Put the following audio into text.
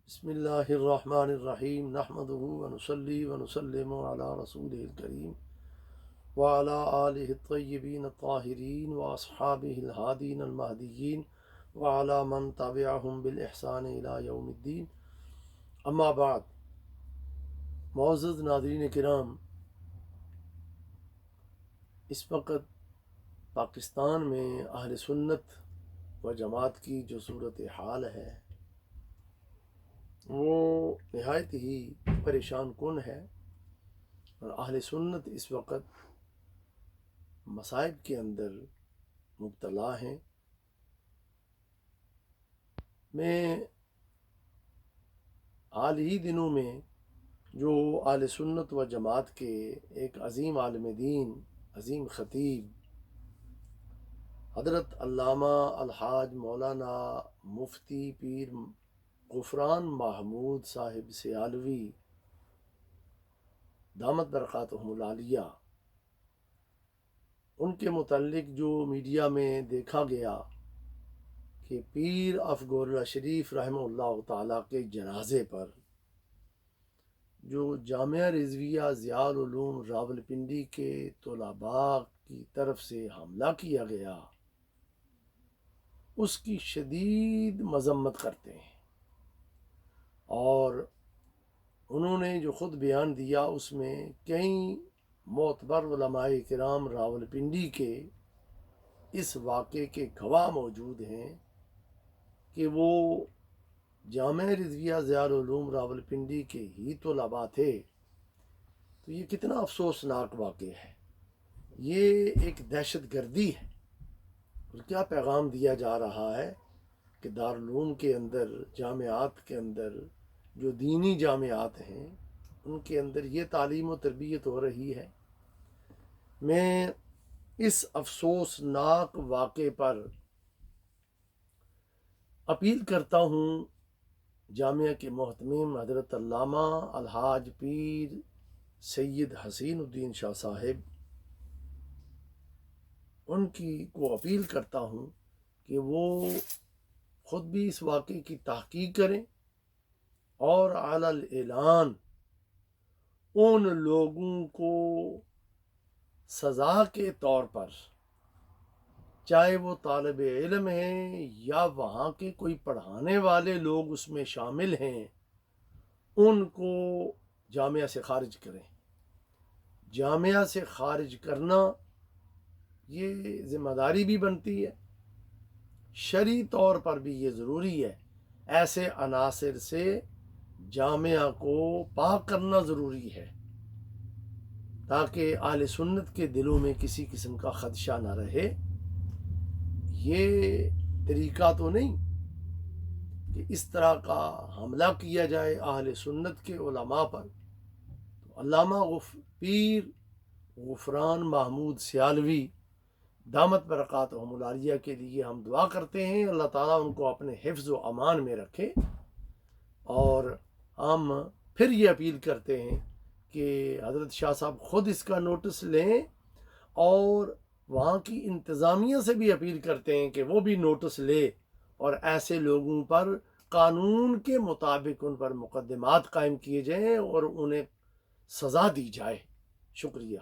بسم اللہ الرحمن الرحیم نحمده ونصلی ونسلم علی رسولہ الکریم وعلی آلہ الطیبین الطاہرین واصحابہ الہادین المہدیین وعلی من تبعہم بالإحسان الی یوم الدین. اما بعد، معزز ناظرین کرام، اس وقت پاکستان میں اہل سنت و جماعت کی جو صورتحال ہے وہ نہایت ہی پریشان کن ہے، اور اہل سنت اس وقت مصائب کے اندر مبتلا ہیں. میں حال ہی دنوں میں جو اہل سنت و جماعت کے ایک عظیم عالم دین، عظیم خطیب حضرت علامہ الحاج مولانا مفتی پیر غفران محمود صاحب سیالوی دامت برکاتہم العالیہ، ان کے متعلق جو میڈیا میں دیکھا گیا کہ پیر آف گورلا شریف رحمہ اللہ تعالیٰ کے جنازے پر جو جامعہ رضویہ ضیاء العلوم راولپنڈی کے طلباء کی طرف سے حملہ کیا گیا، اس کی شدید مذمت کرتے ہیں. اور انہوں نے جو خود بیان دیا اس میں کئی معتبر علماء کرام راولپنڈی کے اس واقعے کے گواہ موجود ہیں کہ وہ جامعہ رضویہ ضیاء العلوم راولپنڈی کے ہی طلباء تھے. تو یہ کتنا افسوسناک واقعہ ہے، یہ ایک دہشت گردی ہے. اور کیا پیغام دیا جا رہا ہے کہ دارالعلوم کے اندر، جامعات کے اندر، جو دینی جامعات ہیں ان کے اندر یہ تعلیم و تربیت ہو رہی ہے. میں اس افسوسناک واقعے پر اپیل کرتا ہوں جامعہ کے محتمم حضرت علامہ الحاج پیر سید حسین الدین شاہ صاحب، ان کی کو اپیل کرتا ہوں کہ وہ خود بھی اس واقعے کی تحقیق کریں اور علی الاعلان ان لوگوں کو سزا کے طور پر، چاہے وہ طالب علم ہیں یا وہاں کے کوئی پڑھانے والے لوگ اس میں شامل ہیں، ان کو جامعہ سے خارج کریں. جامعہ سے خارج کرنا یہ ذمہ داری بھی بنتی ہے، شرعی طور پر بھی یہ ضروری ہے. ایسے عناصر سے جامعہ کو پاک کرنا ضروری ہے تاکہ اہل سنت کے دلوں میں کسی قسم کا خدشہ نہ رہے. یہ طریقہ تو نہیں کہ اس طرح کا حملہ کیا جائے اہل سنت کے علماء پر. تو علامہ پیر غفران محمود سیالوی دامت برکاتہم العالیہ کے لیے ہم دعا کرتے ہیں، اللہ تعالیٰ ان کو اپنے حفظ و امان میں رکھے. اور ہم پھر یہ اپیل کرتے ہیں کہ حضرت شاہ صاحب خود اس کا نوٹس لیں، اور وہاں کی انتظامیہ سے بھی اپیل کرتے ہیں کہ وہ بھی نوٹس لے اور ایسے لوگوں پر قانون کے مطابق ان پر مقدمات قائم کیے جائیں اور انہیں سزا دی جائے. شکریہ.